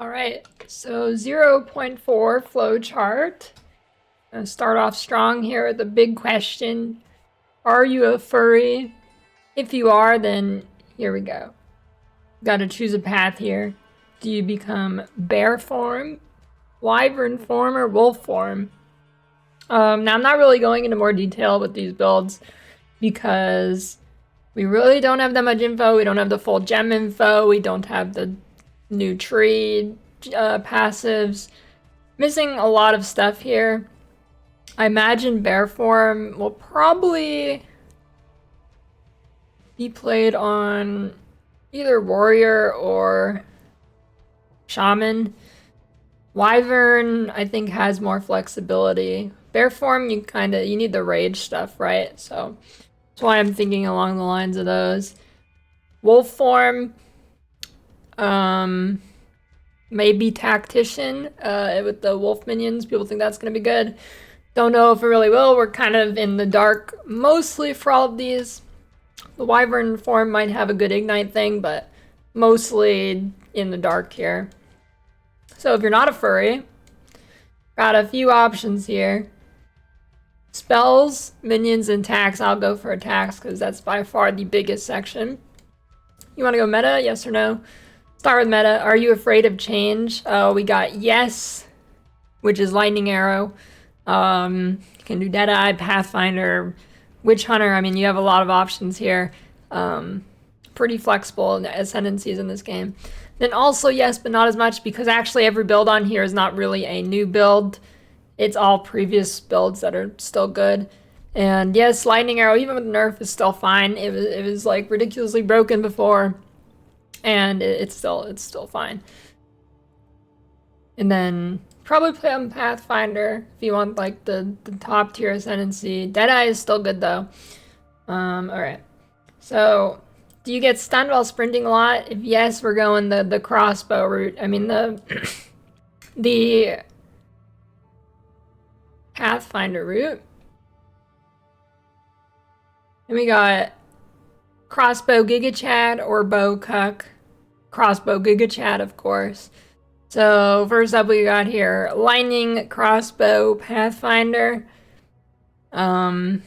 All right, so 0.4 flow chart. Gonna start off strong here with the big question. Are you a furry? If you are, then here we go. Gotta choose a path here. Do you become bear form, wyvern form, or wolf form? Now I'm not really going into more detail with these builds because we really don't have that much info. We don't have the full gem info. We don't have the new tree passives. Missing a lot of stuff here. I imagine bear form will probably be played on either warrior or shaman. Wyvern, I think, has more flexibility. Bear form, you need the rage stuff, right? So that's why I'm thinking along the lines of those. Wolf form, maybe tactician with the wolf minions. People think that's gonna be good. Don't know if it really will. We're kind of in the dark mostly for all of these. The wyvern form might have a good ignite thing, but mostly in the dark here. So if you're not a furry, got a few options here. Spells, minions, and attacks. I'll go for attacks because that's by far the biggest section. You want to go meta? Yes or no? Start with meta. Are you afraid of change? We got yes, which is lightning arrow. You can do Deadeye, Pathfinder, Witch Hunter. I mean, you have a lot of options here. Pretty flexible in the ascendancies in this game. Then also yes, but not as much because actually every build on here is not really a new build. It's all previous builds that are still good. And yes, lightning arrow, even with nerf, is still fine. It was like ridiculously broken before, and it's still fine. And then probably play on Pathfinder if you want like the top tier ascendancy. Deadeye is still good though. Alright. So do you get stunned while sprinting a lot? If yes, we're going the crossbow route. I mean the Pathfinder route. And we got crossbow Giga Chad or bow cuck. Crossbow Giga Chad, of course. So first up we got here lightning crossbow Pathfinder. And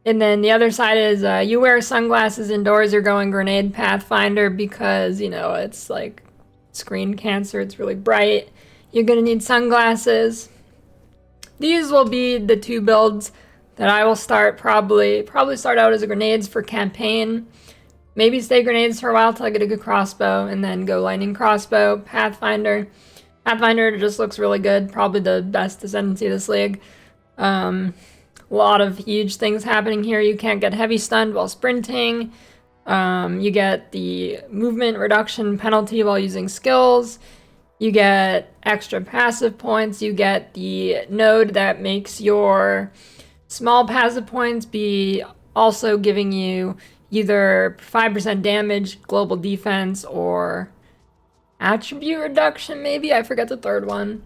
then the other side is you wear sunglasses indoors, you're going grenade Pathfinder because, you know, it's like screen cancer, it's really bright. You're gonna need sunglasses. These will be the two builds that I will start probably start out as a grenades for campaign. Maybe stay grenades for a while till I get a good crossbow, and then go lightning crossbow, Pathfinder. Pathfinder just looks really good, probably the best ascendancy of this league. A lot of huge things happening here. You can't get heavy stunned while sprinting. You get the movement reduction penalty while using skills. You get extra passive points. You get the node that makes your small passive points be also giving you either 5% damage, global defense, or attribute reduction, maybe? I forget the third one.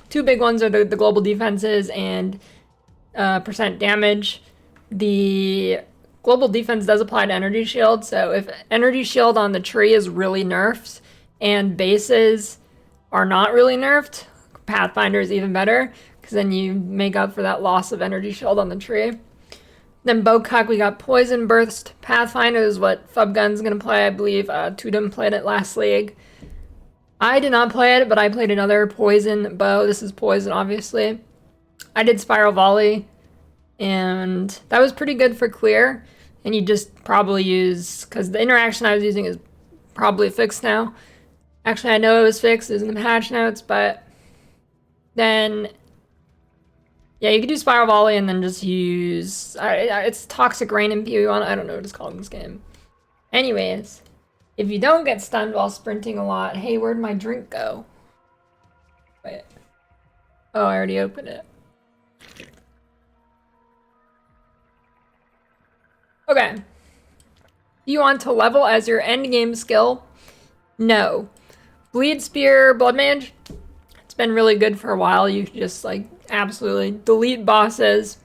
Two big ones are the global defenses and percent damage. The global defense does apply to energy shield, so if energy shield on the tree is really nerfed and bases are not really nerfed, Pathfinder is even better because then you make up for that loss of energy shield on the tree. Then Bowcuck, we got Poison Burst. Pathfinder is what Fubgun's gonna play, I believe. Tudum played it last league. I did not play it, but I played another Poison bow. This is Poison, obviously. I did Spiral Volley, and that was pretty good for clear. And you just probably use, because the interaction I was using is probably fixed now. Actually, I know it was fixed, it's in the patch notes, but then, yeah, you could do Spiral Volley and then just use, it's Toxic Rain in PoE. I don't know what it's called in this game. Anyways, if you don't get stunned while sprinting a lot, hey, where'd my drink go? Wait. Oh, I already opened it. Okay. Do you want to level as your endgame skill? No. Bleed Spear, Blood Mage. It's been really good for a while. You can just like absolutely delete bosses.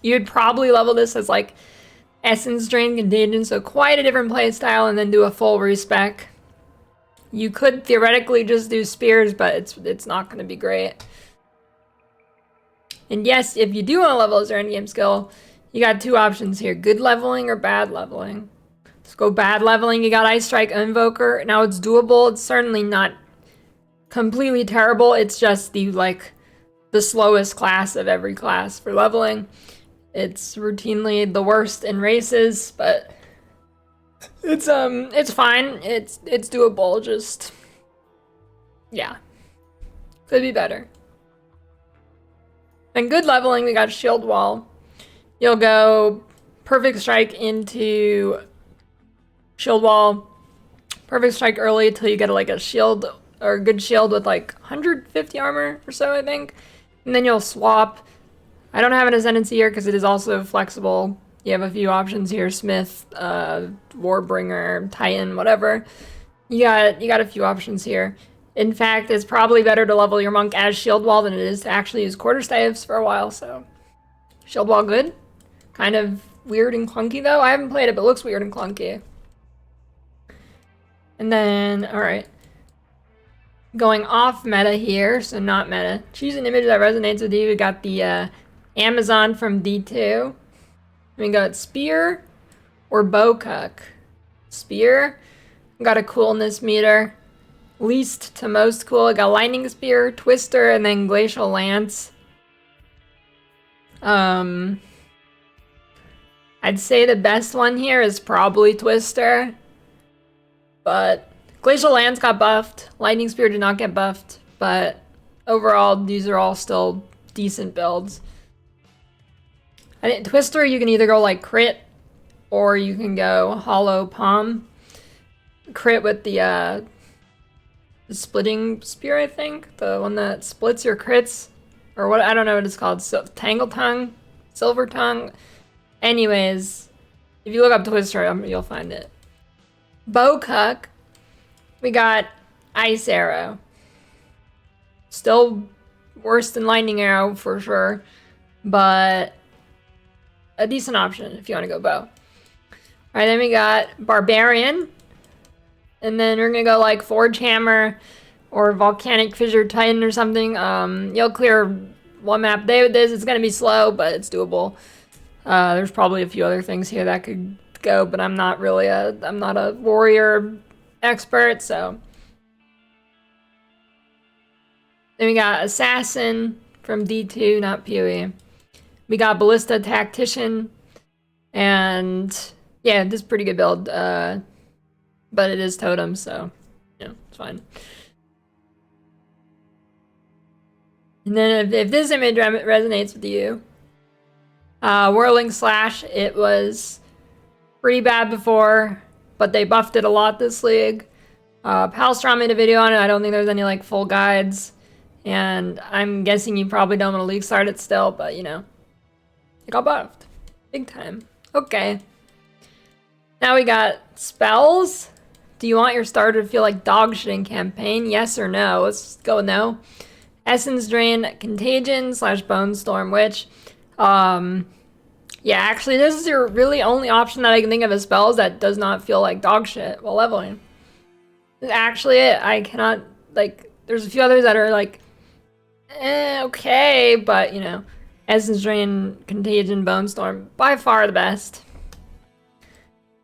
You'd probably level this as like Essence Drain, Contagion, so quite a different play style, and then do a full respec. You could theoretically just do spears, but it's not going to be great. And yes, if you do want to level as your endgame skill, you got two options here: good leveling or bad leveling. Let's go bad leveling. You got Ice Strike Invoker. Now it's doable. It's certainly not completely terrible. It's just the slowest class of every class for leveling. It's routinely the worst in races, but it's fine. It's doable. Just yeah, could be better. And good leveling, we got Shield Wall. You'll go Perfect Strike into Shield Wall, Perfect Strike early till you get like a shield or a good shield with like 150 armor or so, I think. And then you'll swap. I don't have an Ascendancy here because it is also flexible. You have a few options here: Smith, Warbringer, Titan, whatever. You got a few options here. In fact, it's probably better to level your monk as Shield Wall than it is to actually use quarterstaves for a while, so Shield Wall good. Kind of weird and clunky though. I haven't played it, but it looks weird and clunky. And then, alright. Going off meta here, so not meta. Choose an image that resonates with you. We got the Amazon from D2. We got Spear or Bowcock. Spear. We got a coolness meter. Least to most cool. I got Lightning Spear, Twister, and then Glacial Lance. I'd say the best one here is probably Twister. But Glacial Lance got buffed. Lightning Spear did not get buffed. But overall, these are all still decent builds. I think Twister, you can either go like crit, or you can go Hollow Palm. Crit with the splitting spear, I think. The one that splits your crits. Or what, I don't know what it's called. Tangle Tongue? Silver Tongue? Anyways, if you look up Twister, you'll find it. Bowcuck. We got Ice Arrow. Still worse than Lightning Arrow for sure. But a decent option if you want to go bow. Alright, then we got Barbarian. And then we're gonna go like Forge Hammer or Volcanic Fissure Titan or something. You'll clear one map day with this. It's gonna be slow, but it's doable. There's probably a few other things here that could go, but I'm not a warrior expert, so. Then we got Assassin from D2, not PoE. We got Ballista Tactician, and yeah, this is a pretty good build. But it is totem, so yeah, it's fine. And then if this image resonates with you, Whirling Slash, it was pretty bad before, but they buffed it a lot this league. Palstrom made a video on it. I don't think there's any like full guides, and I'm guessing you probably don't want to league start it still, but you know, it got buffed big time. Okay, now we got spells. Do you want your starter to feel like dog shit in campaign? Yes or no? Let's go no. Essence Drain, Contagion / Bone Storm Witch. Yeah, actually, this is your really only option that I can think of as spells that does not feel like dog shit while leveling. This is actually it. I cannot, like, there's a few others that are like, okay, but you know, Essence Drain, Contagion, Bone Storm, by far the best.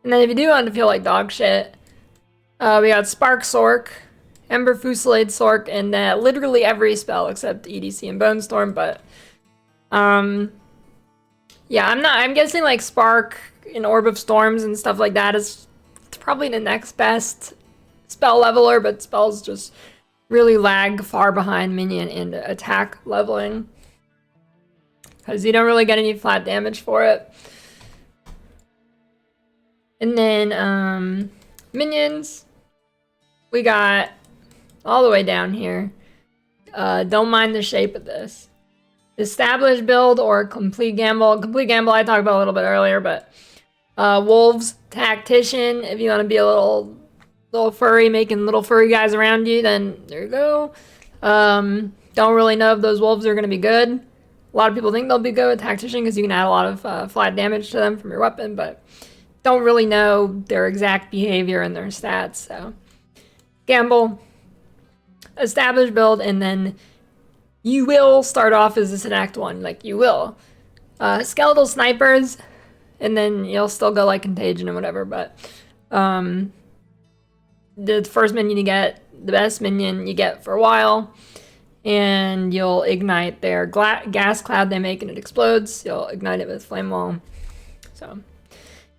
And then if you do want to feel like dog shit, we got Spark Sork, Ember Fusillade Sork, and literally every spell except EDC and Bone Storm, but yeah, I'm guessing like Spark and Orb of Storms and stuff like that is probably the next best spell leveler, but spells just really lag far behind Minion and attack leveling, because you don't really get any flat damage for it. And then minions, we got all the way down here. Don't mind the shape of this. Established build or complete gamble. Complete gamble I talked about a little bit earlier, but wolves, tactician, if you want to be a little furry, making little furry guys around you, then there you go. Don't really know if those wolves are going to be good. A lot of people think they'll be good with Tactician because you can add a lot of flat damage to them from your weapon, but don't really know their exact behavior and their stats. So gamble, establish build, and then you will start off as this in Act 1. Like, you will. Skeletal snipers, and then you'll still go like Contagion and whatever, but the first minion you get, the best minion you get for a while, and you'll ignite their gas cloud they make and it explodes. You'll ignite it with Flame Wall. So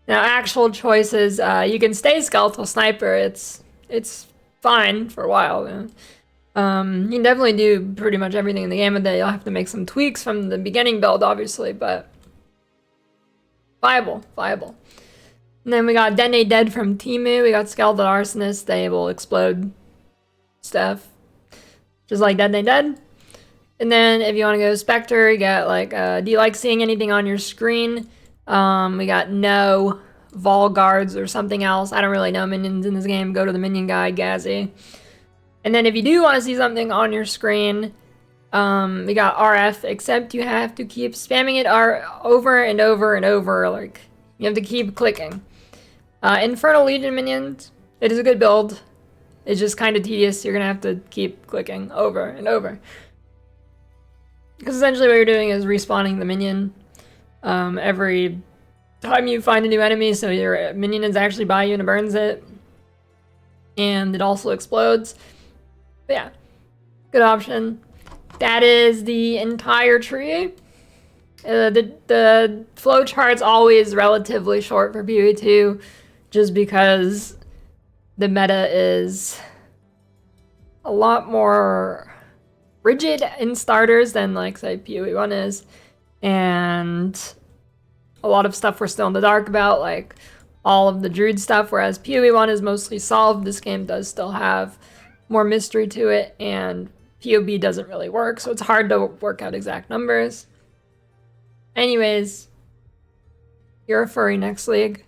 now actual choices, you can stay Skeletal Sniper. It's fine for a while. You can definitely do pretty much everything in the game with it. You'll have to make some tweaks from the beginning build, obviously, but viable. And then we got Detonate Dead from Timu. We got Skeletal Arsonist. They will explode stuff, just like Detonate Dead. And then if you want to go Spectre, you got like, do you like seeing anything on your screen? We got no Vol Guards or something else. I don't really know minions in this game. Go to the minion guide, Gazzy. And then if you do want to see something on your screen, we got RF, except you have to keep spamming it over and over and over. Like, you have to keep clicking. Infernal Legion minions, it is a good build. It's just kind of tedious. You're going to have to keep clicking over and over. Because essentially what you're doing is respawning the minion every time you find a new enemy, so your minion is actually by you and it burns it. And it also explodes. But yeah, good option. That is the entire tree. The flowchart's always relatively short for PoE 2, just because the meta is a lot more rigid in starters than, like, say, PoE 1 is. And a lot of stuff we're still in the dark about, like all of the Druid stuff, whereas PoE 1 is mostly solved. This game does still have more mystery to it, and PoB doesn't really work, so it's hard to work out exact numbers. Anyways, you're a furry next league.